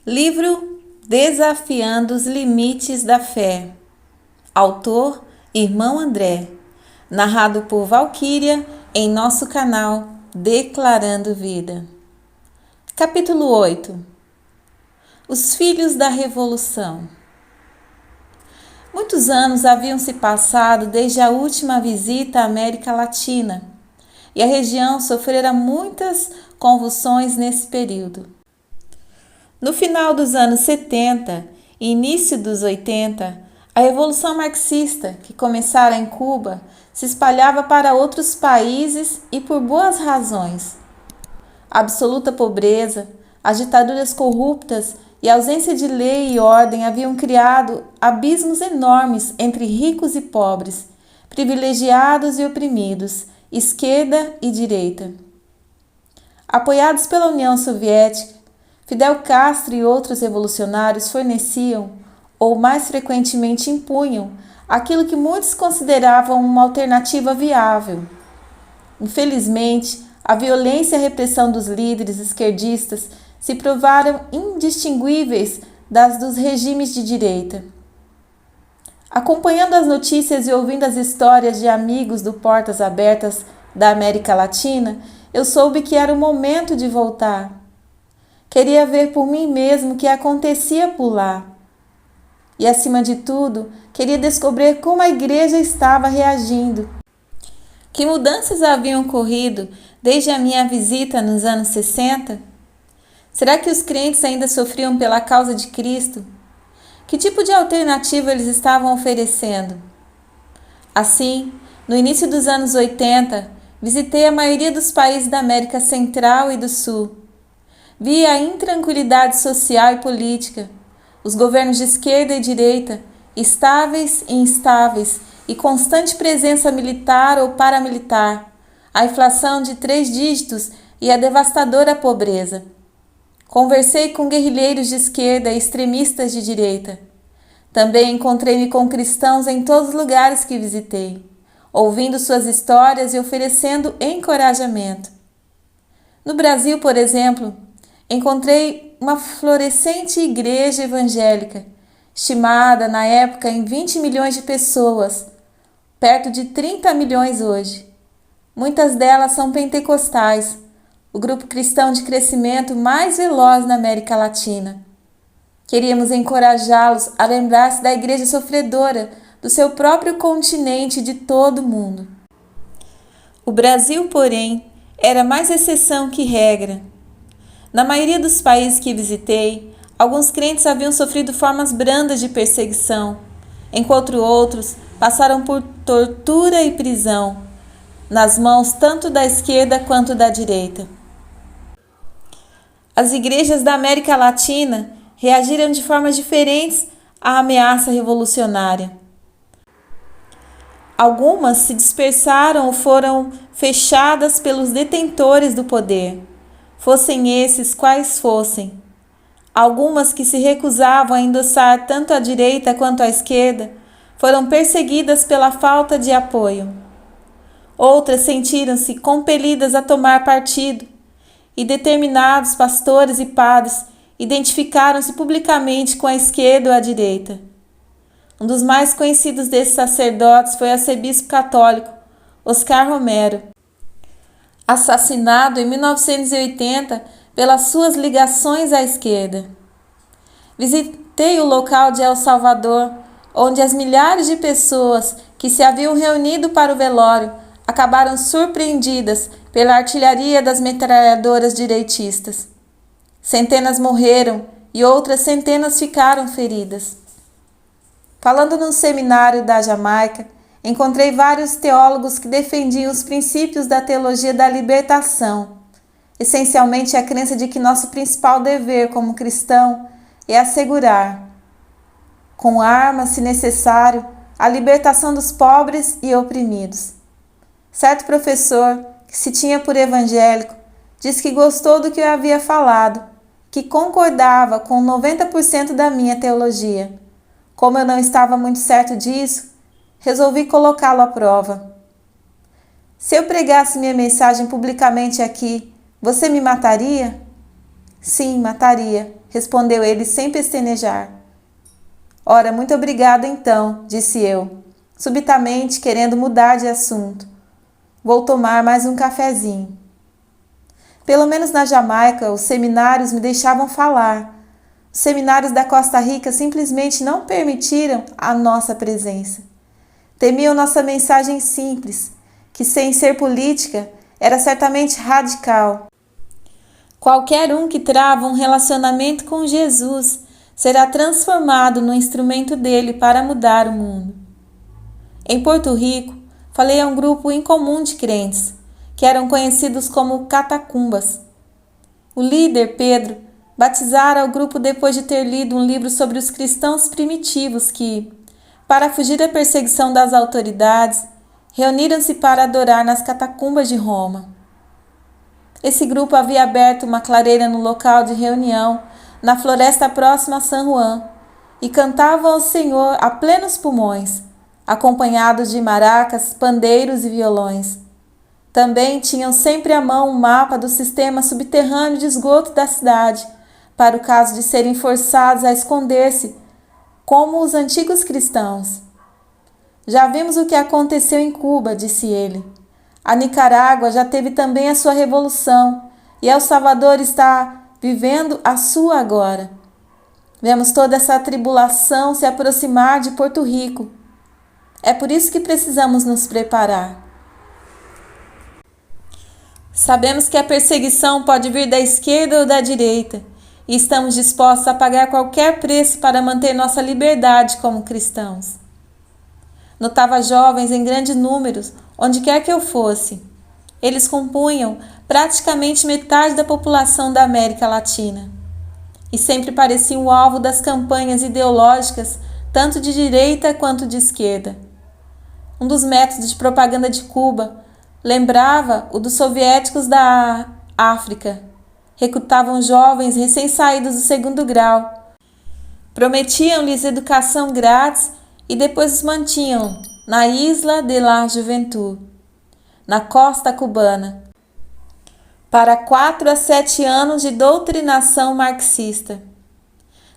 Livro Desafiando os Limites da Fé. Autor, Irmão André. Narrado por Valquíria em nosso canal Declarando Vida. Capítulo 8. Os Filhos da Revolução. Muitos anos haviam se passado desde a última visita à América Latina, e a região sofrera muitas convulsões nesse período. No final dos anos 70 e início dos 80, a Revolução Marxista, que começara em Cuba, se espalhava para outros países e por boas razões. A absoluta pobreza, as ditaduras corruptas e a ausência de lei e ordem haviam criado abismos enormes entre ricos e pobres, privilegiados e oprimidos, esquerda e direita. Apoiados pela União Soviética, Fidel Castro e outros revolucionários forneciam, ou mais frequentemente impunham, aquilo que muitos consideravam uma alternativa viável. Infelizmente, a violência e a repressão dos líderes esquerdistas se provaram indistinguíveis das dos regimes de direita. Acompanhando as notícias e ouvindo as histórias de amigos do Portas Abertas da América Latina, eu soube que era o momento de voltar. Queria ver por mim mesmo o que acontecia por lá. E, acima de tudo, queria descobrir como a igreja estava reagindo. Que mudanças haviam ocorrido desde a minha visita nos anos 60? Será que os crentes ainda sofriam pela causa de Cristo? Que tipo de alternativa eles estavam oferecendo? Assim, no início dos anos 80, visitei a maioria dos países da América Central e do Sul. Vi a intranquilidade social e política, os governos de esquerda e direita, estáveis e instáveis, e constante presença militar ou paramilitar, a inflação de 3 dígitos e a devastadora pobreza. Conversei com guerrilheiros de esquerda e extremistas de direita. Também encontrei-me com cristãos em todos os lugares que visitei, ouvindo suas histórias e oferecendo encorajamento. No Brasil, por exemplo, encontrei uma florescente igreja evangélica, estimada na época em 20 milhões de pessoas, perto de 30 milhões hoje. Muitas delas são pentecostais, o grupo cristão de crescimento mais veloz na América Latina. Queríamos encorajá-los a lembrar-se da igreja sofredora do seu próprio continente e de todo o mundo. O Brasil, porém, era mais exceção que regra. Na maioria dos países que visitei, alguns crentes haviam sofrido formas brandas de perseguição, enquanto outros passaram por tortura e prisão, nas mãos tanto da esquerda quanto da direita. As igrejas da América Latina reagiram de formas diferentes à ameaça revolucionária. Algumas se dispersaram ou foram fechadas pelos detentores do poder, fossem esses quais fossem. Algumas que se recusavam a endossar tanto a direita quanto a esquerda foram perseguidas pela falta de apoio. Outras sentiram-se compelidas a tomar partido, e determinados pastores e padres identificaram-se publicamente com a esquerda ou a direita. Um dos mais conhecidos desses sacerdotes foi o arcebispo católico Oscar Romero, assassinado em 1980 pelas suas ligações à esquerda. Visitei o local de El Salvador, onde as milhares de pessoas que se haviam reunido para o velório acabaram surpreendidas pela artilharia das metralhadoras direitistas. Centenas morreram e outras centenas ficaram feridas. Falando num seminário da Jamaica, encontrei vários teólogos que defendiam os princípios da teologia da libertação, essencialmente a crença de que nosso principal dever como cristão é assegurar, com armas, se necessário, a libertação dos pobres e oprimidos. Certo professor, que se tinha por evangélico, disse que gostou do que eu havia falado, que concordava com 90% da minha teologia. Como eu não estava muito certo disso, resolvi colocá-lo à prova. Se eu pregasse minha mensagem publicamente aqui, você me mataria? Sim, mataria, respondeu ele sem pestanejar. Ora, muito obrigado então, disse eu, subitamente querendo mudar de assunto. Vou tomar mais um cafezinho. Pelo menos na Jamaica, os seminários me deixavam falar. Os seminários da Costa Rica simplesmente não permitiram a nossa presença. Temiam nossa mensagem simples, que sem ser política, era certamente radical. Qualquer um que trava um relacionamento com Jesus será transformado no instrumento dele para mudar o mundo. Em Porto Rico, falei a um grupo incomum de crentes, que eram conhecidos como catacumbas. O líder, Pedro, batizara o grupo depois de ter lido um livro sobre os cristãos primitivos que, para fugir da perseguição das autoridades, reuniram-se para adorar nas catacumbas de Roma. Esse grupo havia aberto uma clareira no local de reunião, na floresta próxima a San Juan, e cantavam ao Senhor a plenos pulmões, acompanhados de maracas, pandeiros e violões. Também tinham sempre à mão um mapa do sistema subterrâneo de esgoto da cidade, para o caso de serem forçados a esconder-se, como os antigos cristãos. Já vimos o que aconteceu em Cuba, disse ele. A Nicarágua já teve também a sua revolução e El Salvador está vivendo a sua agora. Vemos toda essa tribulação se aproximar de Porto Rico. É por isso que precisamos nos preparar. Sabemos que a perseguição pode vir da esquerda ou da direita e estamos dispostos a pagar qualquer preço para manter nossa liberdade como cristãos. Notava jovens em grandes números, onde quer que eu fosse. Eles compunham praticamente metade da população da América Latina. E sempre pareciam o alvo das campanhas ideológicas, tanto de direita quanto de esquerda. Um dos métodos de propaganda de Cuba lembrava o dos soviéticos da África. Recrutavam jovens recém-saídos do segundo grau. Prometiam-lhes educação grátis e depois os mantinham na Isla de la Juventud, na costa cubana, para 4 a 7 anos de doutrinação marxista.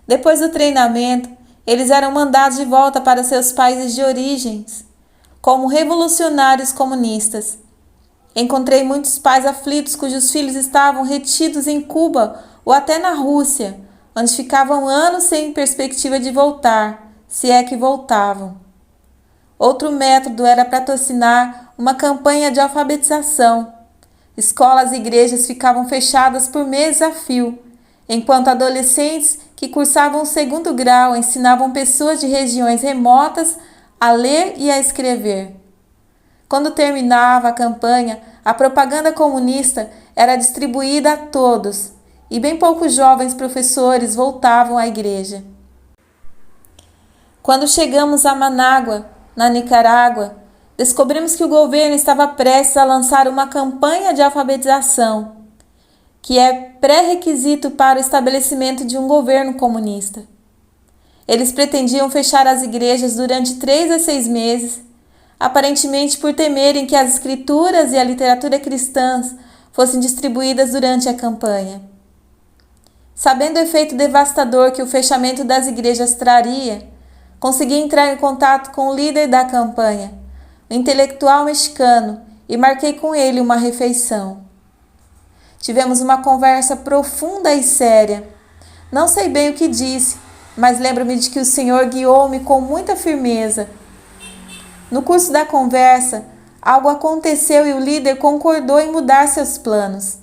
Depois do treinamento, eles eram mandados de volta para seus países de origens, como revolucionários comunistas. Encontrei muitos pais aflitos cujos filhos estavam retidos em Cuba ou até na Rússia, onde ficavam anos sem perspectiva de voltar, se é que voltavam. Outro método era patrocinar uma campanha de alfabetização. Escolas e igrejas ficavam fechadas por meses a fio, enquanto adolescentes que cursavam o segundo grau ensinavam pessoas de regiões remotas a ler e a escrever. Quando terminava a campanha, a propaganda comunista era distribuída a todos, e bem poucos jovens professores voltavam à igreja. Quando chegamos a Manágua, na Nicarágua, descobrimos que o governo estava prestes a lançar uma campanha de alfabetização, que é pré-requisito para o estabelecimento de um governo comunista. Eles pretendiam fechar as igrejas durante 3 a 6 meses, aparentemente por temerem que as escrituras e a literatura cristãs fossem distribuídas durante a campanha. Sabendo o efeito devastador que o fechamento das igrejas traria, consegui entrar em contato com o líder da campanha, o intelectual mexicano, e marquei com ele uma refeição. Tivemos uma conversa profunda e séria. Não sei bem o que disse, mas lembro-me de que o Senhor guiou-me com muita firmeza. No curso da conversa, algo aconteceu e o líder concordou em mudar seus planos.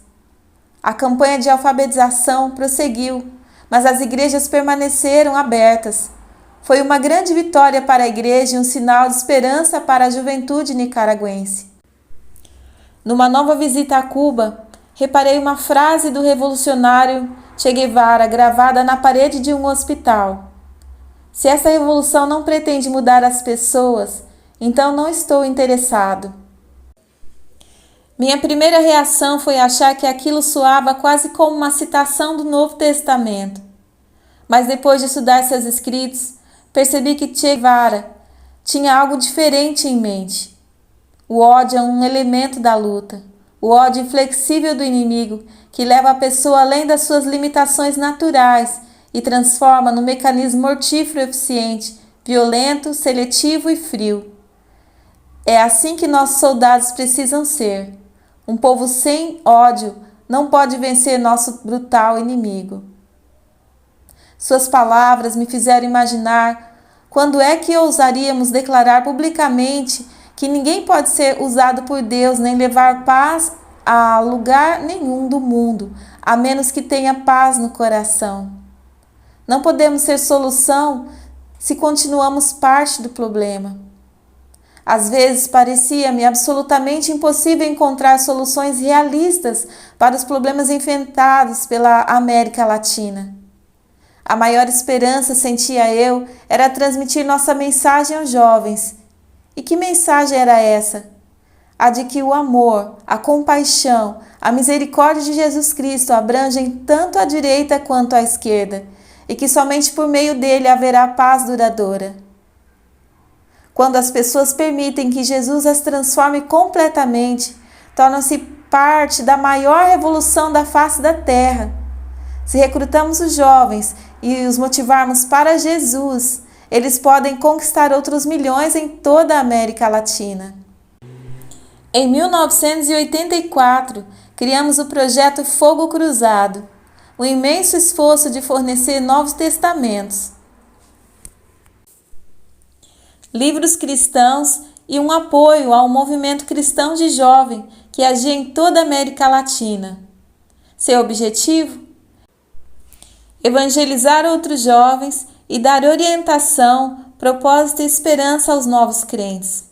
A campanha de alfabetização prosseguiu, mas as igrejas permaneceram abertas. Foi uma grande vitória para a igreja e um sinal de esperança para a juventude nicaragüense. Numa nova visita a Cuba, reparei uma frase do revolucionário Che Guevara gravada na parede de um hospital. Se essa revolução não pretende mudar as pessoas, então não estou interessado. Minha primeira reação foi achar que aquilo soava quase como uma citação do Novo Testamento. Mas depois de estudar seus escritos, percebi que Che Guevara tinha algo diferente em mente. O ódio é um elemento da luta. o ódio inflexível do inimigo, que leva a pessoa além das suas limitações naturais e transforma num mecanismo mortífero eficiente, violento, seletivo e frio. É assim que nossos soldados precisam ser. Um povo sem ódio não pode vencer nosso brutal inimigo. Suas palavras me fizeram imaginar quando é que ousaríamos declarar publicamente que ninguém pode ser usado por Deus nem levar paz a lugar nenhum do mundo, a menos que tenha paz no coração. Não podemos ser solução se continuamos parte do problema. Às vezes parecia-me absolutamente impossível encontrar soluções realistas para os problemas enfrentados pela América Latina. A maior esperança, sentia eu, era transmitir nossa mensagem aos jovens. E que mensagem era essa? A de que o amor, a compaixão, a misericórdia de Jesus Cristo abrangem tanto a direita quanto a esquerda, e que somente por meio dele haverá paz duradoura. Quando as pessoas permitem que Jesus as transforme completamente, tornam-se parte da maior revolução da face da terra. Se recrutamos os jovens e os motivarmos para Jesus, eles podem conquistar outros milhões em toda a América Latina. Em 1984, criamos o projeto Fogo Cruzado, um imenso esforço de fornecer Novos Testamentos, livros cristãos e um apoio ao movimento cristão de jovem que agia em toda a América Latina. Seu objetivo? Evangelizar outros jovens e dar orientação, propósito e esperança aos novos crentes.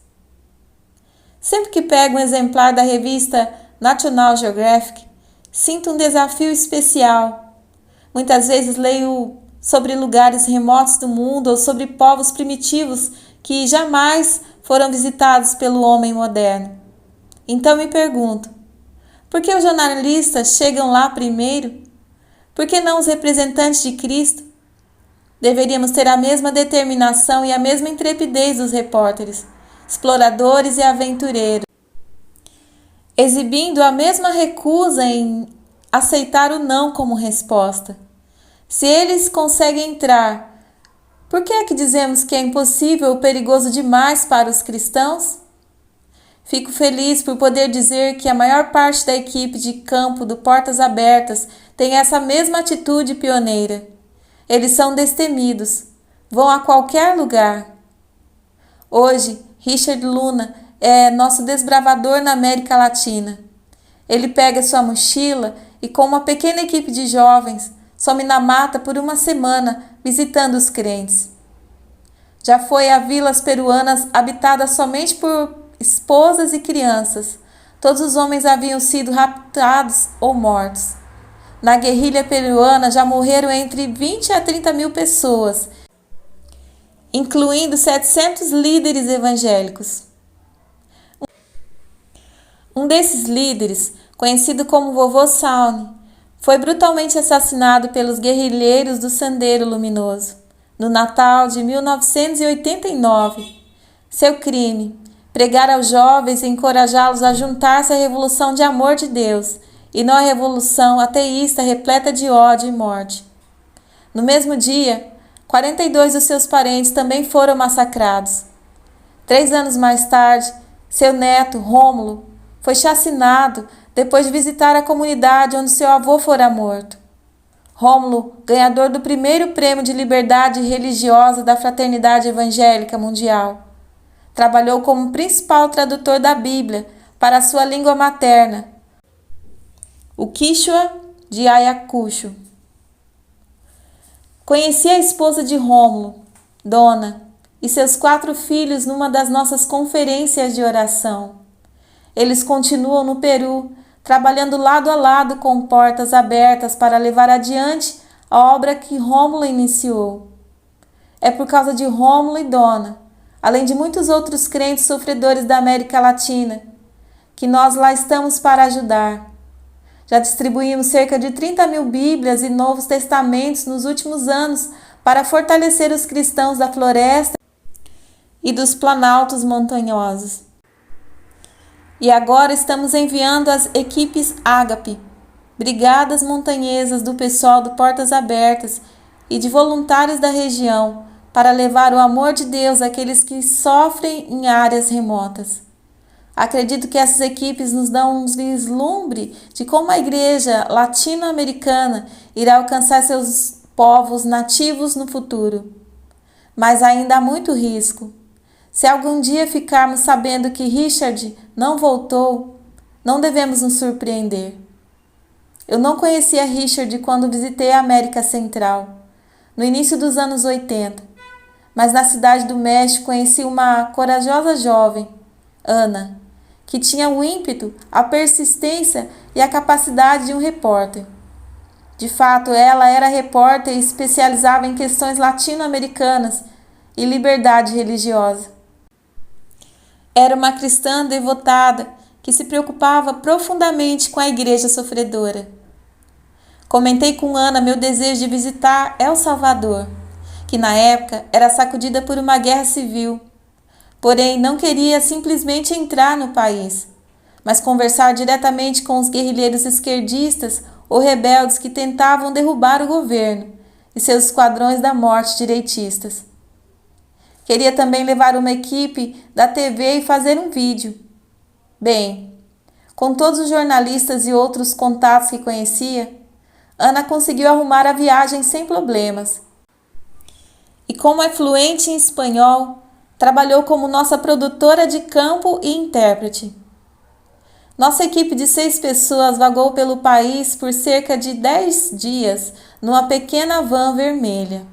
Sempre que pego um exemplar da revista National Geographic, sinto um desafio especial. Muitas vezes leio sobre lugares remotos do mundo ou sobre povos primitivos que jamais foram visitados pelo homem moderno. Então me pergunto, por que os jornalistas chegam lá primeiro? Por que não os representantes de Cristo? Deveríamos ter a mesma determinação e a mesma intrepidez dos repórteres, exploradores e aventureiros, exibindo a mesma recusa em aceitar o não como resposta. Se eles conseguem entrar, por que é que dizemos que é impossível ou perigoso demais para os cristãos? Fico feliz por poder dizer que a maior parte da equipe de campo do Portas Abertas tem essa mesma atitude pioneira. Eles são destemidos, vão a qualquer lugar. Hoje, Richard Luna é nosso desbravador na América Latina. Ele pega sua mochila e, com uma pequena equipe de jovens, some na mata por uma semana visitando os crentes. Já foi a vilas peruanas habitadas somente por esposas e crianças. Todos os homens haviam sido raptados ou mortos. Na guerrilha peruana já morreram entre 20 a 30 mil pessoas, incluindo 700 líderes evangélicos. Um desses líderes, conhecido como Vovô Saune, foi brutalmente assassinado pelos guerrilheiros do Sendero Luminoso, no Natal de 1989. Seu crime: pregar aos jovens e encorajá-los a juntar-se à revolução de amor de Deus, e não à revolução ateísta repleta de ódio e morte. No mesmo dia, 42 dos seus parentes também foram massacrados. 3 anos mais tarde, seu neto, Rômulo, foi chacinado depois de visitar a comunidade onde seu avô fora morto. Rômulo, ganhador do primeiro prêmio de liberdade religiosa da Fraternidade Evangélica Mundial, trabalhou como principal tradutor da Bíblia para a sua língua materna, o Quichua de Ayacucho. Conheci a esposa de Rômulo, Dona, e seus 4 filhos numa das nossas conferências de oração. Eles continuam no Peru, trabalhando lado a lado com Portas Abertas para levar adiante a obra que Rômulo iniciou. É por causa de Rômulo e Dona, além de muitos outros crentes sofredores da América Latina, que nós lá estamos para ajudar. Já distribuímos cerca de 30 mil Bíblias e Novos Testamentos nos últimos anos para fortalecer os cristãos da floresta e dos planaltos montanhosos. E agora estamos enviando as equipes Ágape, brigadas montanhesas do pessoal do Portas Abertas e de voluntários da região para levar o amor de Deus àqueles que sofrem em áreas remotas. Acredito que essas equipes nos dão um vislumbre de como a igreja latino-americana irá alcançar seus povos nativos no futuro. Mas ainda há muito risco. Se algum dia ficarmos sabendo que Richard não voltou, não devemos nos surpreender. Eu não conhecia Richard quando visitei a América Central, no início dos anos 80, mas na cidade do México conheci uma corajosa jovem, Ana, que tinha o ímpeto, a persistência e a capacidade de um repórter. De fato, ela era repórter e especializava em questões latino-americanas e liberdade religiosa. Era uma cristã devotada que se preocupava profundamente com a igreja sofredora. Comentei com Ana meu desejo de visitar El Salvador, que na época era sacudida por uma guerra civil. Porém, não queria simplesmente entrar no país, mas conversar diretamente com os guerrilheiros esquerdistas ou rebeldes que tentavam derrubar o governo e seus esquadrões da morte direitistas. Queria também levar uma equipe da TV e fazer um vídeo. Bem, com todos os jornalistas e outros contatos que conhecia, Ana conseguiu arrumar a viagem sem problemas. E como é fluente em espanhol, trabalhou como nossa produtora de campo e intérprete. Nossa equipe de 6 pessoas vagou pelo país por cerca de 10 dias numa pequena van vermelha.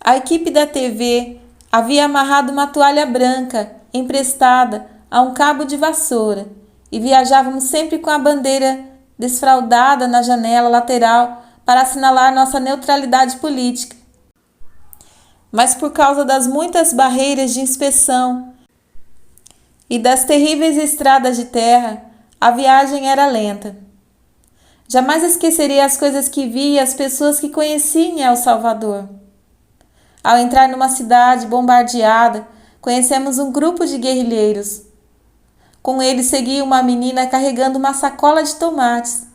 A equipe da TV havia amarrado uma toalha branca emprestada a um cabo de vassoura e viajávamos sempre com a bandeira desfraldada na janela lateral para assinalar nossa neutralidade política. Mas por causa das muitas barreiras de inspeção e das terríveis estradas de terra, a viagem era lenta. Jamais esquecerei as coisas que vi e as pessoas que conheci em El Salvador. Ao entrar numa cidade bombardeada, conhecemos um grupo de guerrilheiros. Com eles seguia uma menina carregando uma sacola de tomates.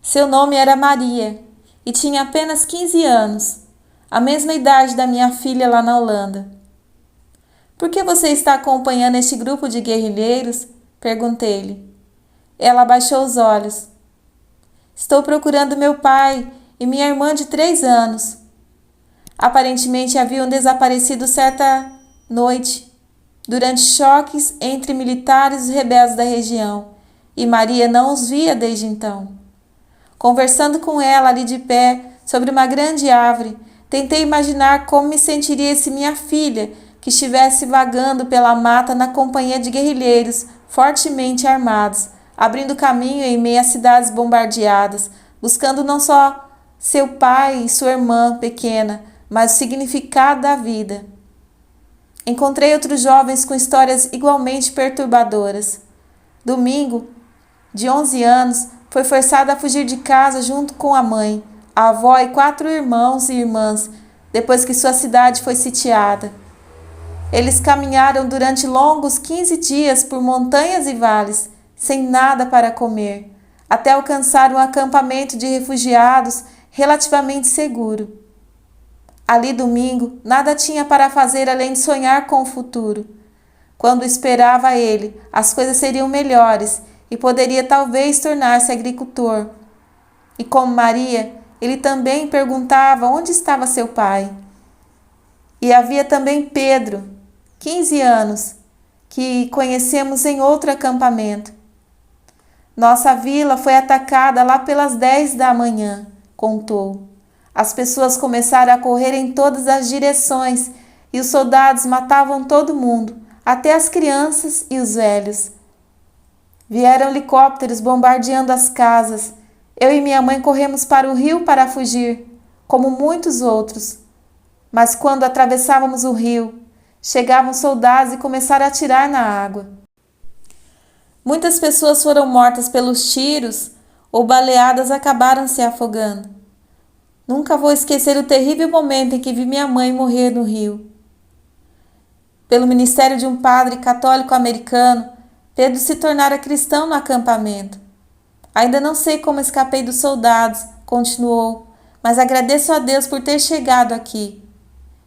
Seu nome era Maria e tinha apenas 15 anos, a mesma idade da minha filha lá na Holanda. Por que você está acompanhando este grupo de guerrilheiros? Perguntei-lhe. Ela abaixou os olhos. Estou procurando meu pai e minha irmã de 3 anos. Aparentemente haviam desaparecido certa noite, durante choques entre militares e rebeldes da região, e Maria não os via desde então. Conversando com ela ali de pé, sobre uma grande árvore, tentei imaginar como me sentiria se minha filha, que estivesse vagando pela mata na companhia de guerrilheiros fortemente armados, abrindo caminho em meio às cidades bombardeadas, buscando não só seu pai e sua irmã pequena, mas o significado da vida. Encontrei outros jovens com histórias igualmente perturbadoras. Domingo, de 11 anos, foi forçado a fugir de casa junto com a mãe, a avó e 4 irmãos e irmãs, depois que sua cidade foi sitiada. Eles caminharam durante longos 15 dias por montanhas e vales, sem nada para comer, até alcançar um acampamento de refugiados relativamente seguro. Ali domingo, nada tinha para fazer além de sonhar com o futuro. Quando esperava ele, as coisas seriam melhores e poderia talvez tornar-se agricultor. E como Maria, ele também perguntava onde estava seu pai. E havia também Pedro, 15 anos, que conhecemos em outro acampamento. Nossa vila foi atacada lá pelas 10 da manhã, contou. As pessoas começaram a correr em todas as direções e os soldados matavam todo mundo, até as crianças e os velhos. Vieram helicópteros bombardeando as casas. Eu e minha mãe corremos para o rio para fugir, como muitos outros. Mas quando atravessávamos o rio, chegavam soldados e começaram a atirar na água. Muitas pessoas foram mortas pelos tiros ou baleadas acabaram se afogando. Nunca vou esquecer o terrível momento em que vi minha mãe morrer no rio. pelo ministério de um padre católico americano, Pedro se tornara cristão no acampamento. Ainda não sei como escapei dos soldados, continuou, mas agradeço a Deus por ter chegado aqui.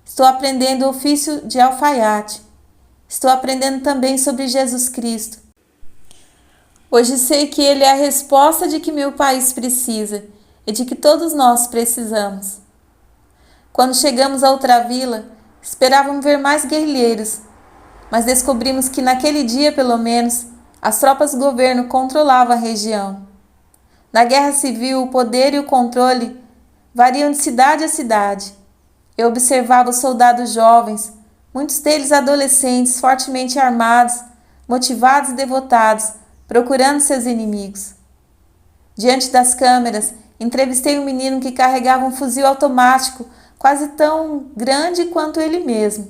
Estou aprendendo o ofício de alfaiate. Estou aprendendo também sobre Jesus Cristo. Hoje sei que Ele é a resposta de que meu país precisa e de que todos nós precisamos. Quando chegamos a outra vila, esperávamos ver mais guerrilheiros, mas descobrimos que naquele dia, pelo menos, as tropas do governo controlavam a região. Na guerra civil, o poder e o controle variam de cidade a cidade. Eu observava os soldados jovens, muitos deles adolescentes, fortemente armados, motivados e devotados, procurando seus inimigos. Diante das câmeras, entrevistei um menino que carregava um fuzil automático quase tão grande quanto ele mesmo.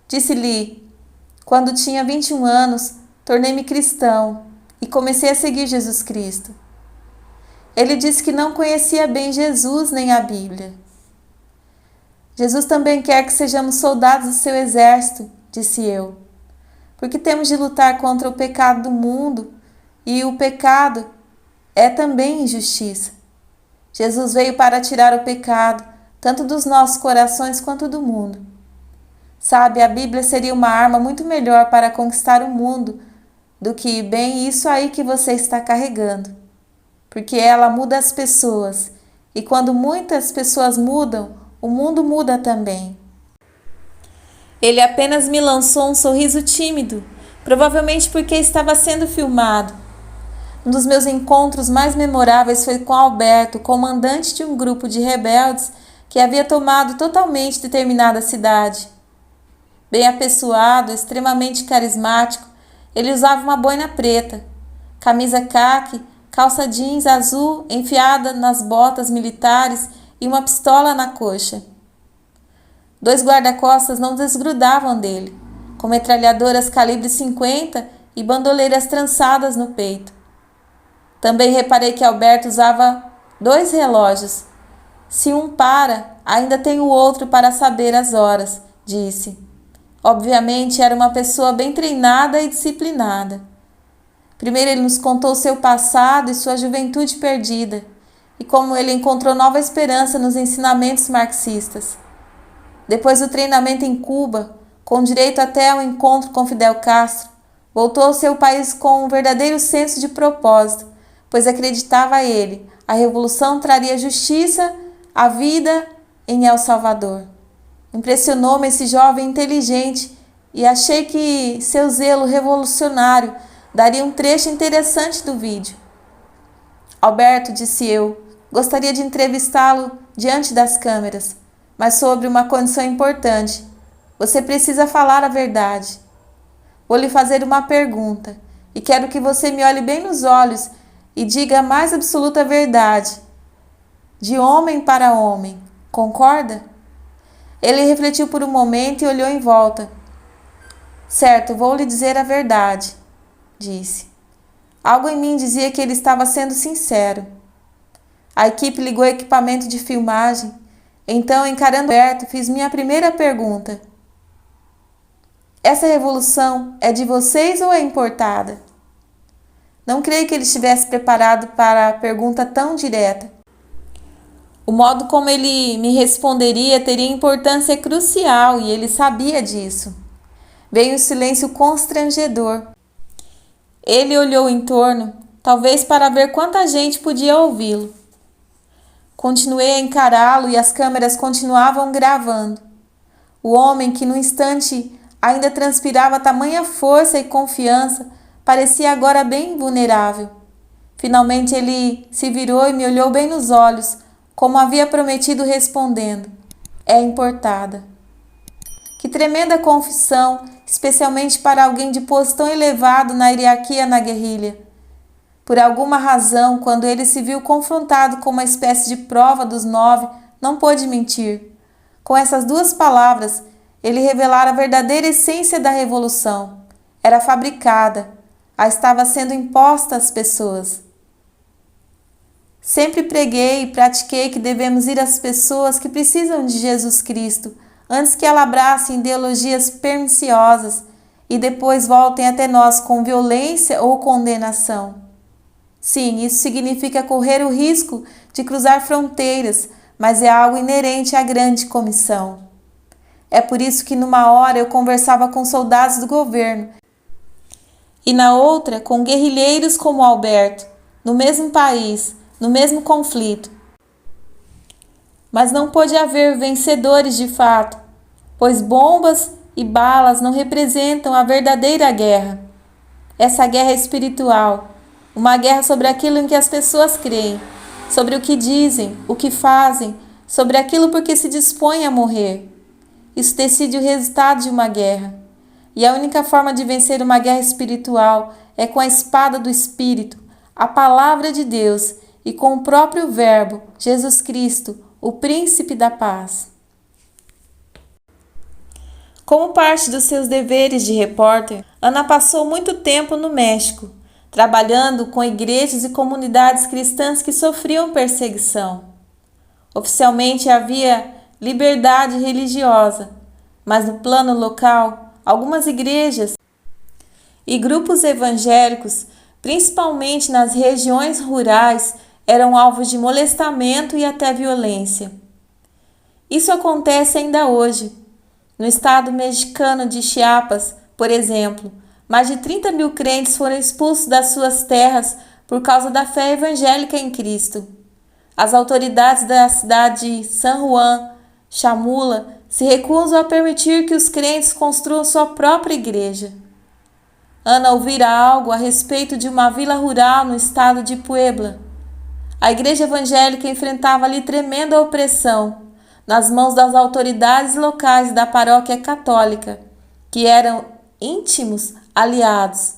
Disse-lhe: quando tinha 21 anos, tornei-me cristão e comecei a seguir Jesus Cristo. Ele disse que não conhecia bem Jesus nem a Bíblia. Jesus também quer que sejamos soldados do seu exército, disse eu, porque temos de lutar contra o pecado do mundo e o pecado é também injustiça. Jesus veio para tirar o pecado, tanto dos nossos corações quanto do mundo. Sabe, a Bíblia seria uma arma muito melhor para conquistar o mundo do que bem isso aí que você está carregando. Porque ela muda as pessoas, e quando muitas pessoas mudam, o mundo muda também. Ele apenas me lançou um sorriso tímido, provavelmente porque estava sendo filmado. Um dos meus encontros mais memoráveis foi com Alberto, comandante de um grupo de rebeldes que havia tomado totalmente determinada cidade. Bem apessoado, extremamente carismático, ele usava uma boina preta, camisa caque, calça jeans azul enfiada nas botas militares e uma pistola na coxa. 2 guarda-costas não desgrudavam dele, com metralhadoras calibre 50 e bandoleiras trançadas no peito. Também reparei que Alberto usava 2 relógios. Se um para, ainda tem o outro para saber as horas, disse. Obviamente era uma pessoa bem treinada e disciplinada. Primeiro ele nos contou seu passado e sua juventude perdida, e como ele encontrou nova esperança nos ensinamentos marxistas. Depois do treinamento em Cuba, com direito até ao encontro com Fidel Castro, voltou ao seu país com um verdadeiro senso de propósito, pois acreditava ele, a revolução traria justiça à vida em El Salvador. Impressionou-me esse jovem inteligente e achei que seu zelo revolucionário daria um trecho interessante do vídeo. Alberto, disse eu, gostaria de entrevistá-lo diante das câmeras, mas sobre uma condição importante. Você precisa falar a verdade. Vou lhe fazer uma pergunta e quero que você me olhe bem nos olhos e diga a mais absoluta verdade, de homem para homem. Concorda? Ele refletiu por um momento e olhou em volta. Certo, vou lhe dizer a verdade, disse. Algo em mim dizia que ele estava sendo sincero. A equipe ligou o equipamento de filmagem. Então, encarando Alberto, fiz minha primeira pergunta. Essa revolução é de vocês ou é importada? Não creio que ele estivesse preparado para a pergunta tão direta. O modo como ele me responderia teria importância crucial e ele sabia disso. Veio um silêncio constrangedor. Ele olhou em torno, talvez para ver quanta gente podia ouvi-lo. Continuei a encará-lo e as câmeras continuavam gravando. O homem, que no instante ainda transpirava tamanha força e confiança, parecia agora bem vulnerável. Finalmente ele se virou e me olhou bem nos olhos, como havia prometido, respondendo: é importada. Que tremenda confissão, especialmente para alguém de posto tão elevado na hierarquia na guerrilha. Por alguma razão, quando ele se viu confrontado com uma espécie de prova dos 9, não pôde mentir. Com essas 2 palavras, ele revelara a verdadeira essência da revolução. Era fabricada, a estava sendo imposta às pessoas. Sempre preguei e pratiquei que devemos ir às pessoas que precisam de Jesus Cristo, antes que ela abrace ideologias perniciosas e depois voltem até nós com violência ou condenação. Sim, isso significa correr o risco de cruzar fronteiras, mas é algo inerente à grande comissão. É por isso que numa hora eu conversava com soldados do governo e na outra com guerrilheiros como Alberto, no mesmo país, no mesmo conflito. Mas não pôde haver vencedores de fato, pois bombas e balas não representam a verdadeira guerra. Essa guerra é espiritual, uma guerra sobre aquilo em que as pessoas creem, sobre o que dizem, o que fazem, sobre aquilo por que se dispõem a morrer. Isso decide o resultado de uma guerra. E a única forma de vencer uma guerra espiritual é com a espada do Espírito, a palavra de Deus, e com o próprio Verbo, Jesus Cristo, o Príncipe da Paz. Como parte dos seus deveres de repórter, Ana passou muito tempo no México, trabalhando com igrejas e comunidades cristãs que sofriam perseguição. Oficialmente havia liberdade religiosa, mas no plano local, algumas igrejas e grupos evangélicos, principalmente nas regiões rurais, eram alvos de molestamento e até violência. Isso acontece ainda hoje. No estado mexicano de Chiapas, por exemplo, mais de 30 mil crentes foram expulsos das suas terras por causa da fé evangélica em Cristo. As autoridades da cidade de San Juan Chamula se recusam a permitir que os crentes construam sua própria igreja. Ana ouvira algo a respeito de uma vila rural no estado de Puebla. A igreja evangélica enfrentava ali tremenda opressão nas mãos das autoridades locais da paróquia católica, que eram íntimos aliados.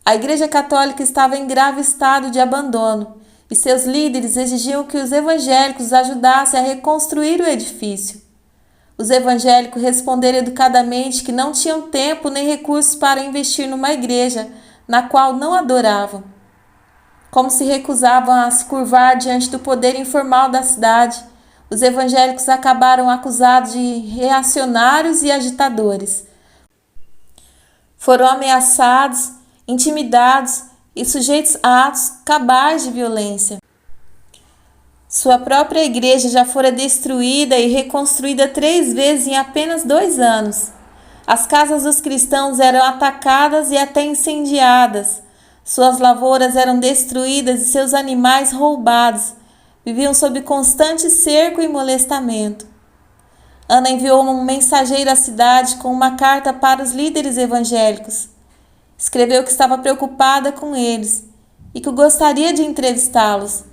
A igreja católica estava em grave estado de abandono e seus líderes exigiam que os evangélicos ajudassem a reconstruir o edifício. Os evangélicos responderam educadamente que não tinham tempo nem recursos para investir numa igreja na qual não adoravam. Como se recusavam a se curvar diante do poder informal da cidade, os evangélicos acabaram acusados de reacionários e agitadores. Foram ameaçados, intimidados e sujeitos a atos cabais de violência. Sua própria igreja já fora destruída e reconstruída 3 vezes em apenas 2 anos. As casas dos cristãos eram atacadas e até incendiadas. Suas lavouras eram destruídas e seus animais roubados. Viviam sob constante cerco e molestamento. Ana enviou um mensageiro à cidade com uma carta para os líderes evangélicos. Escreveu que estava preocupada com eles e que gostaria de entrevistá-los.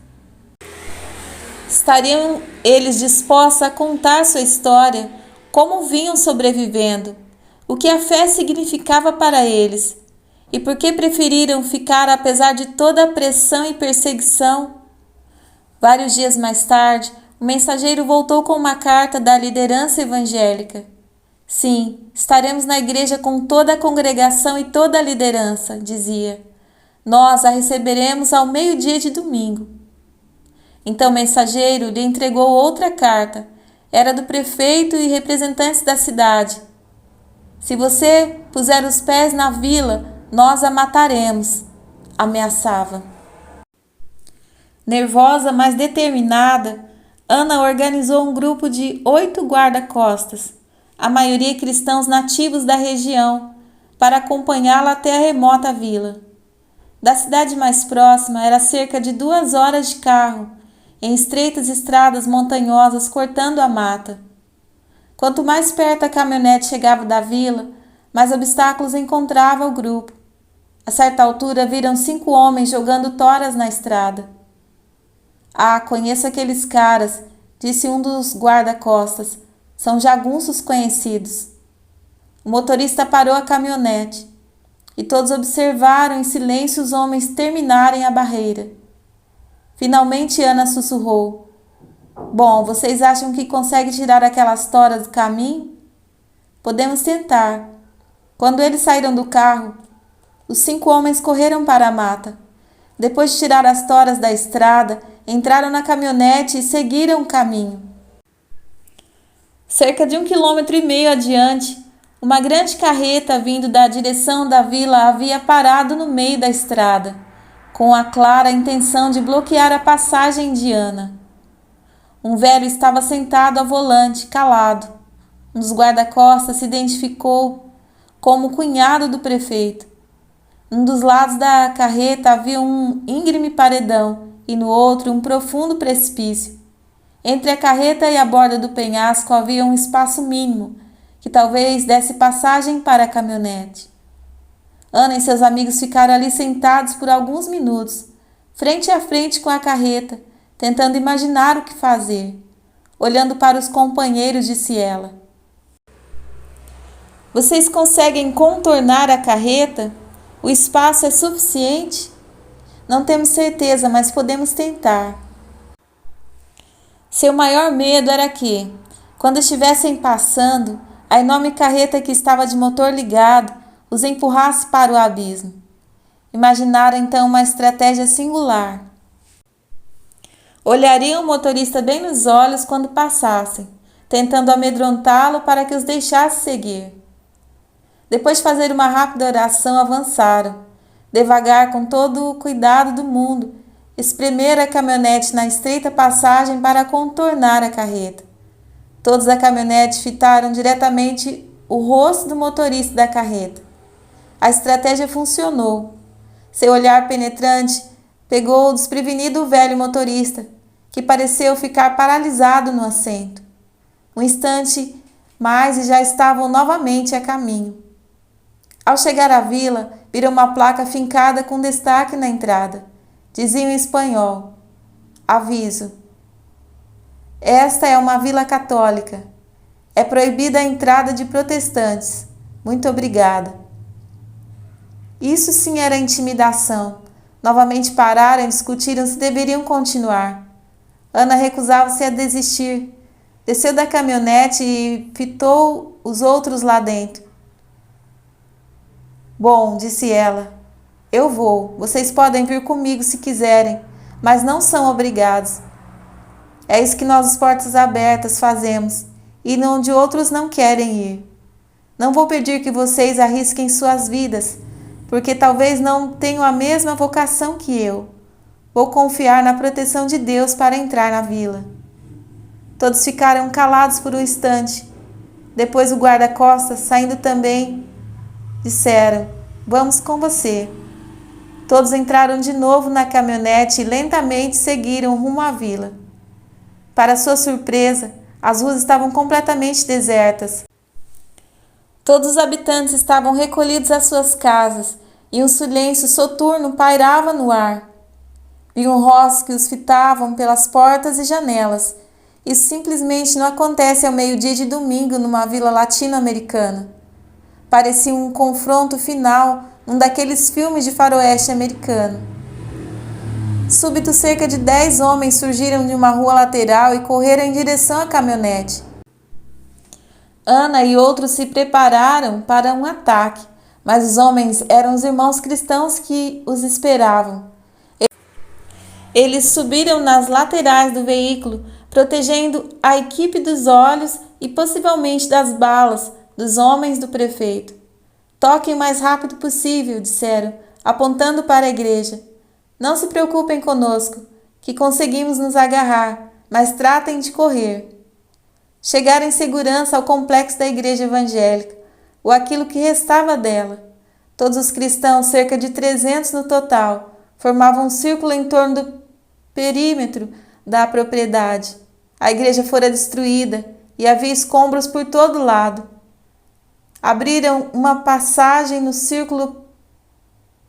Estariam eles dispostos a contar sua história, como vinham sobrevivendo, o que a fé significava para eles e por que preferiram ficar apesar de toda a pressão e perseguição. Vários dias mais tarde, o mensageiro voltou com uma carta da liderança evangélica. Sim, estaremos na igreja com toda a congregação e toda a liderança, dizia. Nós a receberemos ao meio-dia de domingo. Então o mensageiro lhe entregou outra carta. Era do prefeito e representantes da cidade. Se você puser os pés na vila, nós a mataremos, ameaçava. Nervosa, mas determinada, Ana organizou um grupo de 8 guarda-costas, a maioria cristãos nativos da região, para acompanhá-la até a remota vila. Da cidade mais próxima era cerca de 2 horas de carro, em estreitas estradas montanhosas cortando a mata. Quanto mais perto a caminhonete chegava da vila, mais obstáculos encontrava o grupo. A certa altura viram 5 homens jogando toras na estrada. Ah, conheço aqueles caras, disse um dos guarda-costas. São jagunços conhecidos. O motorista parou a caminhonete e todos observaram em silêncio os homens terminarem a barreira. Finalmente Ana sussurrou. Bom, vocês acham que conseguem tirar aquelas toras do caminho? Podemos tentar. Quando eles saíram do carro, os 5 homens correram para a mata. Depois de tirar as toras da estrada, entraram na caminhonete e seguiram o caminho. Cerca de 1,5 km adiante, uma grande carreta vindo da direção da vila havia parado no meio da estrada, com a clara intenção de bloquear a passagem de Ana. Um velho estava sentado ao volante, calado. Um dos guarda-costas se identificou como o cunhado do prefeito. Num dos lados da carreta havia um íngreme paredão e no outro um profundo precipício. Entre a carreta e a borda do penhasco havia um espaço mínimo, que talvez desse passagem para a caminhonete. Ana e seus amigos ficaram ali sentados por alguns minutos, frente a frente com a carreta, tentando imaginar o que fazer. Olhando para os companheiros, disse ela: "Vocês conseguem contornar a carreta? O espaço é suficiente?" "Não temos certeza, mas podemos tentar." Seu maior medo era que, quando estivessem passando, a enorme carreta que estava de motor ligado os empurrasse para o abismo. Imaginaram então uma estratégia singular. Olhariam o motorista bem nos olhos quando passassem, tentando amedrontá-lo para que os deixasse seguir. Depois de fazer uma rápida oração, avançaram, devagar, com todo o cuidado do mundo, espremeram a caminhonete na estreita passagem para contornar a carreta. Todos da caminhonete fitaram diretamente o rosto do motorista da carreta. A estratégia funcionou. Seu olhar penetrante pegou o desprevenido velho motorista, que pareceu ficar paralisado no assento. Um instante mais e já estavam novamente a caminho. Ao chegar à vila, viram uma placa fincada com destaque na entrada. Dizia em espanhol: "Aviso. Esta é uma vila católica. É proibida a entrada de protestantes. Muito obrigada." Isso sim era intimidação. Novamente pararam e discutiram se deveriam continuar. Ana recusava-se a desistir. Desceu da caminhonete e fitou os outros lá dentro. "Bom", disse ela, "eu vou. Vocês podem vir comigo se quiserem, mas não são obrigados. É isso que nós, os Portas Abertas, fazemos, e onde outros não querem ir. Não vou pedir que vocês arrisquem suas vidas, porque talvez não tenham a mesma vocação que eu. Vou confiar na proteção de Deus para entrar na vila." Todos ficaram calados por um instante. Depois o guarda-costas, saindo também, disseram: "Vamos com você." Todos entraram de novo na caminhonete e lentamente seguiram rumo à vila. Para sua surpresa, as ruas estavam completamente desertas. Todos os habitantes estavam recolhidos às suas casas e um silêncio soturno pairava no ar. Viam rostos que os fitavam pelas portas e janelas. Isso simplesmente não acontece ao meio-dia de domingo numa vila latino-americana. Parecia um confronto final num daqueles filmes de faroeste americano. Súbito, cerca de 10 homens surgiram de uma rua lateral e correram em direção à caminhonete. Ana e outros se prepararam para um ataque, mas os homens eram os irmãos cristãos que os esperavam. Eles subiram nas laterais do veículo, protegendo a equipe dos olhos e possivelmente das balas dos homens do prefeito. "Toquem o mais rápido possível", disseram, apontando para a igreja. "Não se preocupem conosco, que conseguimos nos agarrar, mas tratem de correr." Chegaram em segurança ao complexo da igreja evangélica, ou aquilo que restava dela. Todos os cristãos, cerca de 300 no total, formavam um círculo em torno do perímetro da propriedade. A igreja fora destruída e havia escombros por todo lado. Abriram uma passagem no círculo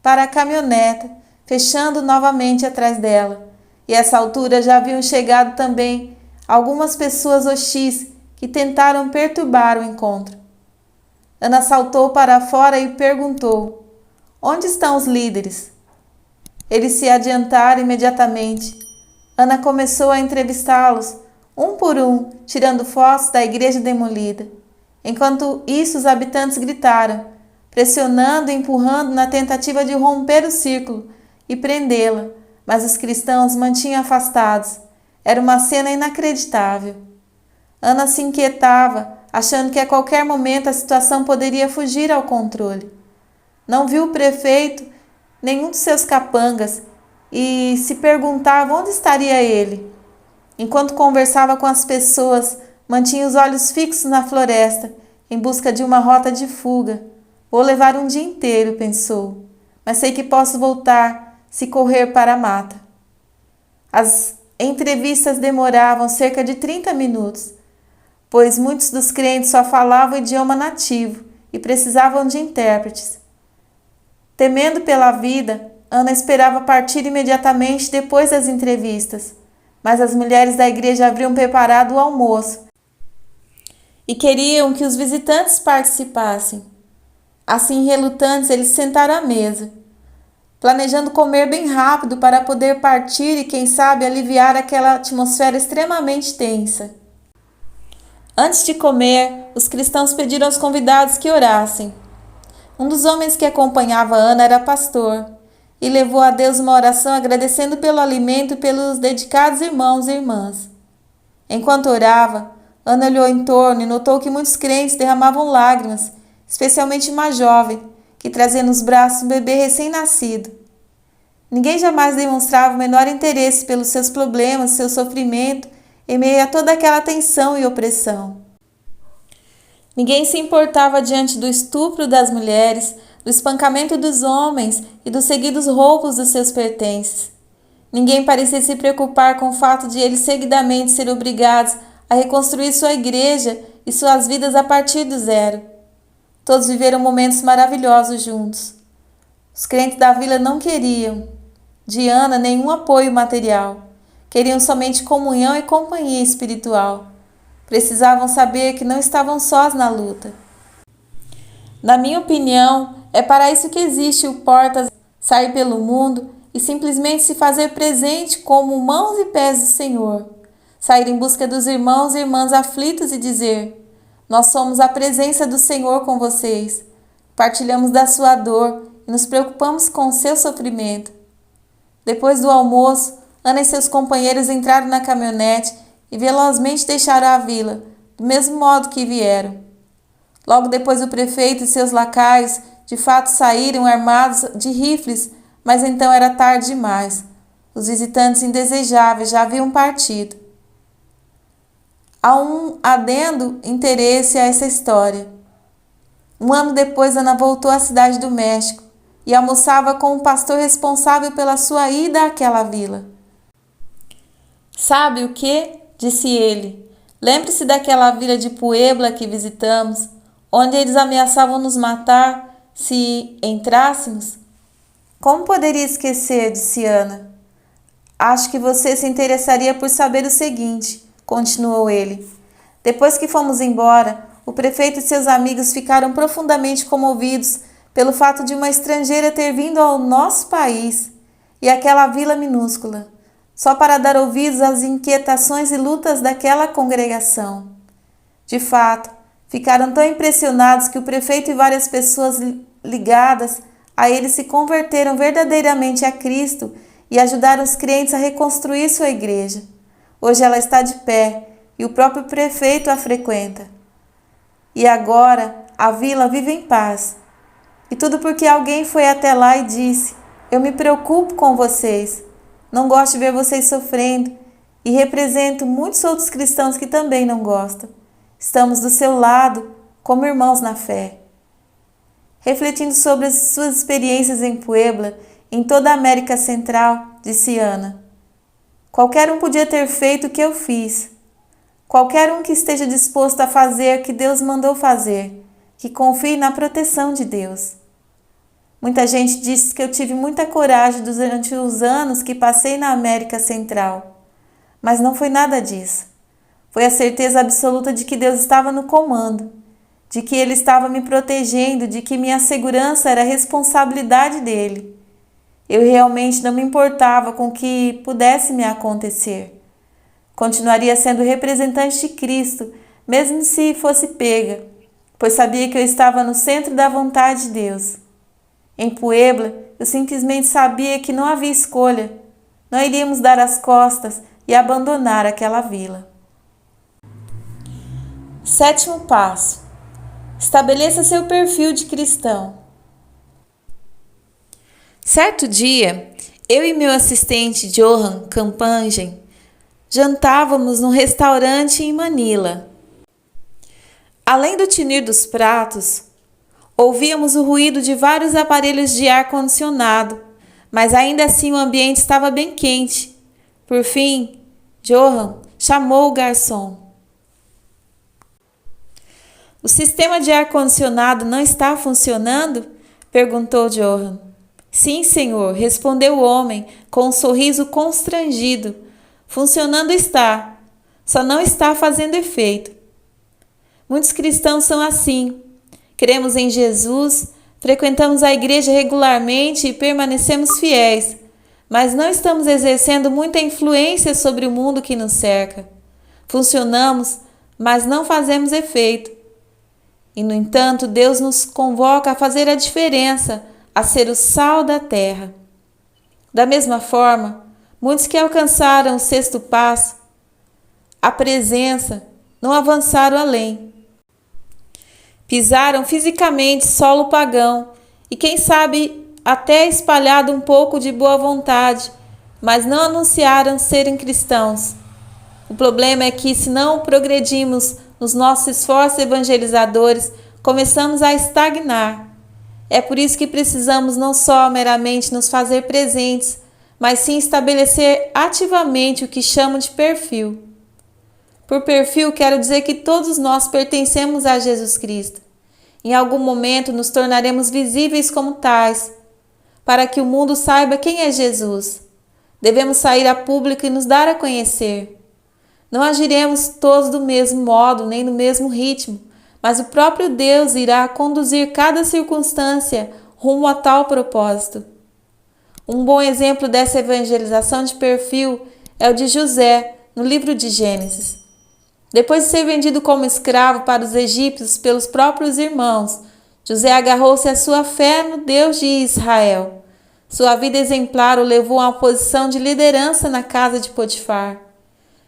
para a caminhoneta, fechando novamente atrás dela. E a essa altura já haviam chegado também algumas pessoas hostis que tentaram perturbar o encontro. Ana saltou para fora e perguntou: "Onde estão os líderes?" Eles se adiantaram imediatamente. Ana começou a entrevistá-los, um por um, tirando fotos da igreja demolida. Enquanto isso, os habitantes gritaram, pressionando e empurrando na tentativa de romper o círculo e prendê-la, mas os cristãos mantinham afastados. Era uma cena inacreditável. Ana se inquietava, achando que a qualquer momento a situação poderia fugir ao controle. Não viu o prefeito, nenhum dos seus capangas, e se perguntava onde estaria ele. Enquanto conversava com as pessoas, mantinha os olhos fixos na floresta, em busca de uma rota de fuga. Vou levar um dia inteiro, pensou, mas sei que posso voltar se correr para a mata. As entrevistas demoravam cerca de 30 minutos, pois muitos dos crentes só falavam o idioma nativo e precisavam de intérpretes. Temendo pela vida, Ana esperava partir imediatamente depois das entrevistas, mas as mulheres da igreja haviam preparado o almoço e queriam que os visitantes participassem. Assim, relutantes, eles sentaram à mesa, planejando comer bem rápido para poder partir e, quem sabe, aliviar aquela atmosfera extremamente tensa. Antes de comer, os cristãos pediram aos convidados que orassem. Um dos homens que acompanhava Ana era pastor e levou a Deus uma oração agradecendo pelo alimento e pelos dedicados irmãos e irmãs. Enquanto orava, Ana olhou em torno e notou que muitos crentes derramavam lágrimas, especialmente uma jovem que trazia nos braços um bebê recém-nascido. Ninguém jamais demonstrava o menor interesse pelos seus problemas, seu sofrimento, em meio a toda aquela tensão e opressão. Ninguém se importava diante do estupro das mulheres, do espancamento dos homens e dos seguidos roubos dos seus pertences. Ninguém parecia se preocupar com o fato de eles seguidamente serem obrigados a reconstruir sua igreja e suas vidas a partir do zero. Todos viveram momentos maravilhosos juntos. Os crentes da vila não queriam de Ana nenhum apoio material. Queriam somente comunhão e companhia espiritual. Precisavam saber que não estavam sós na luta. Na minha opinião, é para isso que existe o Portas, sair pelo mundo e simplesmente se fazer presente como mãos e pés do Senhor. Sair em busca dos irmãos e irmãs aflitos e dizer: nós somos a presença do Senhor com vocês. Partilhamos da sua dor e nos preocupamos com o seu sofrimento. Depois do almoço, Ana e seus companheiros entraram na caminhonete e velozmente deixaram a vila, do mesmo modo que vieram. Logo depois o prefeito e seus lacaios de fato saíram armados de rifles, mas então era tarde demais. Os visitantes indesejáveis já haviam partido. Há um adendo interesse a essa história. Um ano depois, Ana voltou à cidade do México e almoçava com o pastor responsável pela sua ida àquela vila. Sabe o que? Disse ele. Lembre-se daquela vila de Puebla que visitamos, onde eles ameaçavam nos matar se entrássemos? Como poderia esquecer? Disse Ana. Acho que você se interessaria por saber o seguinte, continuou ele. Depois que fomos embora, o prefeito e seus amigos ficaram profundamente comovidos pelo fato de uma estrangeira ter vindo ao nosso país e àquela vila minúscula, só para dar ouvidos às inquietações e lutas daquela congregação. De fato, ficaram tão impressionados que o prefeito e várias pessoas ligadas a ele se converteram verdadeiramente a Cristo e ajudaram os crentes a reconstruir sua igreja. Hoje ela está de pé e o próprio prefeito a frequenta. E agora a vila vive em paz. E tudo porque alguém foi até lá e disse: eu me preocupo com vocês. Não gosto de ver vocês sofrendo e represento muitos outros cristãos que também não gostam. Estamos do seu lado como irmãos na fé. Refletindo sobre as suas experiências em Puebla, em toda a América Central, disse Ana: qualquer um podia ter feito o que eu fiz. Qualquer um que esteja disposto a fazer o que Deus mandou fazer, que confie na proteção de Deus. Muita gente disse que eu tive muita coragem durante os anos que passei na América Central, mas não foi nada disso. Foi a certeza absoluta de que Deus estava no comando, de que Ele estava me protegendo, de que minha segurança era responsabilidade dEle. Eu realmente não me importava com o que pudesse me acontecer. Continuaria sendo representante de Cristo, mesmo se fosse pega, pois sabia que eu estava no centro da vontade de Deus. Em Puebla, eu simplesmente sabia que não havia escolha. Não iríamos dar as costas e abandonar aquela vila. 7º passo: estabeleça seu perfil de cristão. Certo dia, eu e meu assistente Johan Campangen jantávamos num restaurante em Manila. Além do tinir dos pratos, ouvíamos o ruído de vários aparelhos de ar-condicionado, mas ainda assim o ambiente estava bem quente. Por fim, Johan chamou o garçom. "O sistema de ar-condicionado não está funcionando?" perguntou Johan. "Sim, senhor", respondeu o homem com um sorriso constrangido. "Funcionando está, só não está fazendo efeito." Muitos cristãos são assim. Cremos em Jesus, frequentamos a igreja regularmente e permanecemos fiéis, mas não estamos exercendo muita influência sobre o mundo que nos cerca. Funcionamos, mas não fazemos efeito. E, no entanto, Deus nos convoca a fazer a diferença, a ser o sal da terra. Da mesma forma, muitos que alcançaram o 6º passo, a presença, não avançaram além. Pisaram fisicamente solo pagão e, quem sabe, até espalhado um pouco de boa vontade, mas não anunciaram serem cristãos. O problema é que, se não progredimos nos nossos esforços evangelizadores, começamos a estagnar. É por isso que precisamos não só meramente nos fazer presentes, mas sim estabelecer ativamente o que chamo de perfil. Por perfil, quero dizer que todos nós pertencemos a Jesus Cristo. Em algum momento nos tornaremos visíveis como tais, para que o mundo saiba quem é Jesus. Devemos sair a público e nos dar a conhecer. Não agiremos todos do mesmo modo, nem no mesmo ritmo, mas o próprio Deus irá conduzir cada circunstância rumo a tal propósito. Um bom exemplo dessa evangelização de perfil é o de José, no livro de Gênesis. Depois de ser vendido como escravo para os egípcios pelos próprios irmãos, José agarrou-se à sua fé no Deus de Israel. Sua vida exemplar o levou a uma posição de liderança na casa de Potifar.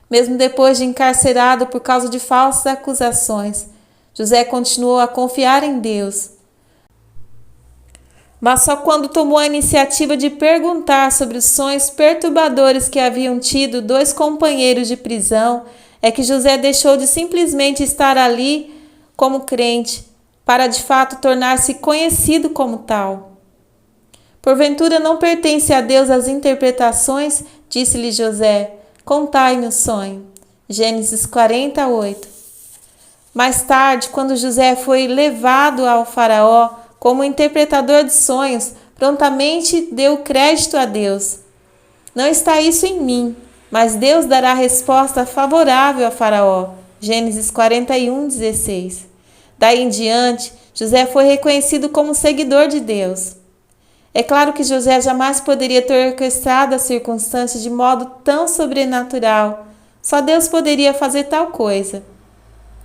Mesmo depois de encarcerado por causa de falsas acusações, José continuou a confiar em Deus. Mas só quando tomou a iniciativa de perguntar sobre os sonhos perturbadores que haviam tido 2 companheiros de prisão, é que José deixou de simplesmente estar ali como crente, para de fato tornar-se conhecido como tal. "Porventura não pertence a Deus as interpretações?" disse-lhe José. "Contai-me o sonho." Gênesis 48. Mais tarde, quando José foi levado ao faraó como interpretador de sonhos, prontamente deu crédito a Deus. "Não está isso em mim, mas Deus dará resposta favorável a Faraó." Gênesis 41:16. Daí em diante, José foi reconhecido como seguidor de Deus. É claro que José jamais poderia ter orquestrado as circunstâncias de modo tão sobrenatural. Só Deus poderia fazer tal coisa.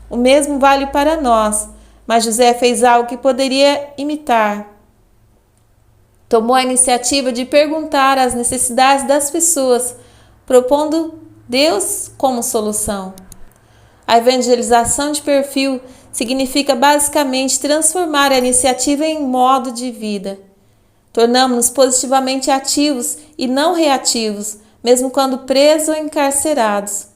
O mesmo vale para nós, mas José fez algo que poderia imitar. Tomou a iniciativa de perguntar as necessidades das pessoas, propondo Deus como solução. A evangelização de perfil significa basicamente transformar a iniciativa em modo de vida. Tornamos-nos positivamente ativos e não reativos, mesmo quando presos ou encarcerados.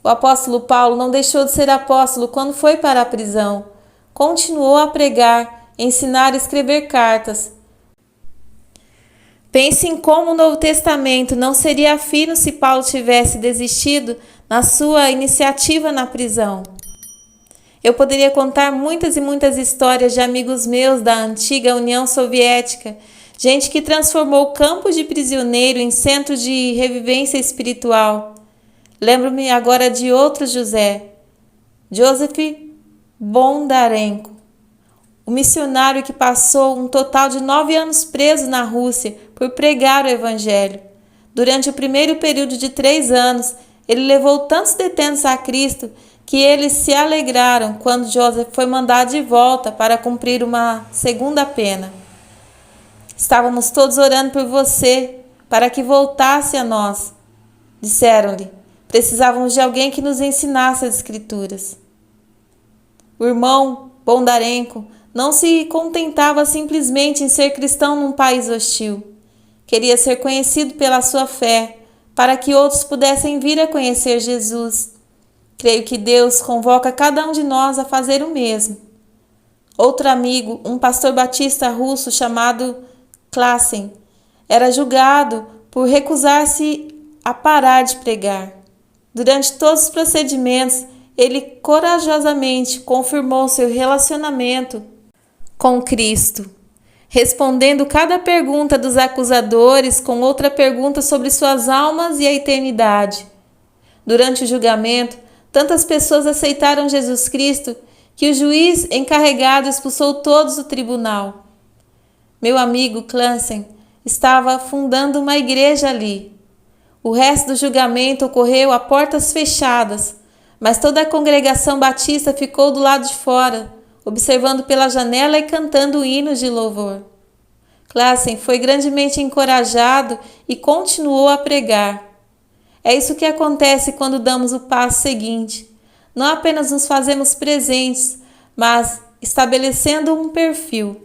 O apóstolo Paulo não deixou de ser apóstolo quando foi para a prisão. Continuou a pregar, ensinar e escrever cartas. Pense em como o Novo Testamento não seria fino se Paulo tivesse desistido na sua iniciativa na prisão. Eu poderia contar muitas e muitas histórias de amigos meus da antiga União Soviética, gente que transformou campos de prisioneiro em centro de revivência espiritual. Lembro-me agora de outro José, Joseph Bondarenko, o missionário que passou um total de 9 anos preso na Rússia por pregar o Evangelho. Durante o primeiro período de 3 anos, ele levou tantos detentos a Cristo que eles se alegraram quando Joseph foi mandado de volta para cumprir uma segunda pena. "Estávamos todos orando por você, para que voltasse a nós", disseram-lhe. "Precisávamos de alguém que nos ensinasse as Escrituras." O irmão Bondarenko não se contentava simplesmente em ser cristão num país hostil. Queria ser conhecido pela sua fé, para que outros pudessem vir a conhecer Jesus. Creio que Deus convoca cada um de nós a fazer o mesmo. Outro amigo, um pastor batista russo chamado Klassen, era julgado por recusar-se a parar de pregar. Durante todos os procedimentos, ele corajosamente confirmou seu relacionamento com Cristo, respondendo cada pergunta dos acusadores com outra pergunta sobre suas almas e a eternidade. Durante o julgamento, tantas pessoas aceitaram Jesus Cristo que o juiz encarregado expulsou todos do tribunal. Meu amigo Klassen estava fundando uma igreja ali. O resto do julgamento ocorreu a portas fechadas, mas toda a congregação batista ficou do lado de fora, observando pela janela e cantando hinos de louvor. Klassen foi grandemente encorajado e continuou a pregar. É isso que acontece quando damos o passo seguinte. Não apenas nos fazemos presentes, mas estabelecendo um perfil.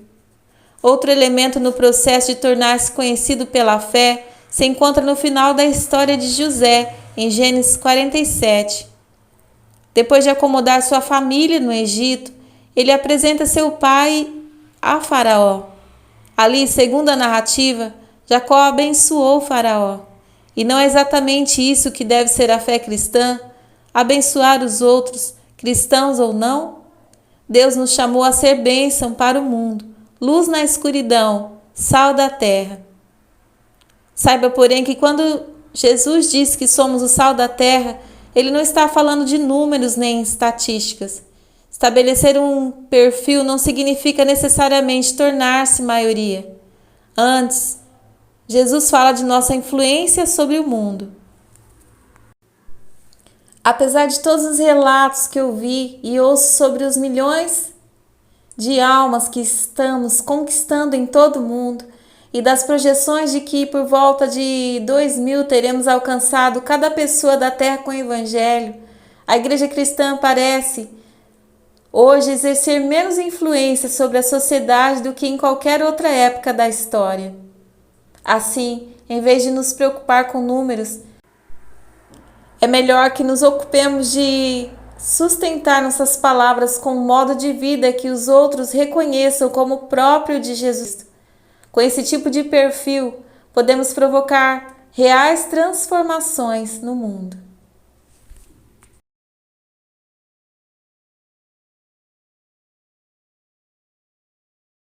Outro elemento no processo de tornar-se conhecido pela fé se encontra no final da história de José, em Gênesis 47. Depois de acomodar sua família no Egito, ele apresenta seu pai a Faraó. Ali, segundo a narrativa, Jacó abençoou Faraó. E não é exatamente isso que deve ser a fé cristã? Abençoar os outros, cristãos ou não? Deus nos chamou a ser bênção para o mundo, luz na escuridão, sal da terra. Saiba, porém, que quando Jesus diz que somos o sal da terra, ele não está falando de números nem estatísticas. Estabelecer um perfil não significa necessariamente tornar-se maioria. Antes, Jesus fala de nossa influência sobre o mundo. Apesar de todos os relatos que eu vi e ouço sobre os milhões de almas que estamos conquistando em todo o mundo e das projeções de que por volta de 2000 teremos alcançado cada pessoa da terra com o Evangelho, a Igreja Cristã parece hoje exercer menos influência sobre a sociedade do que em qualquer outra época da história. Assim, em vez de nos preocupar com números, é melhor que nos ocupemos de sustentar nossas palavras com um modo de vida que os outros reconheçam como próprio de Jesus. Com esse tipo de perfil, podemos provocar reais transformações no mundo.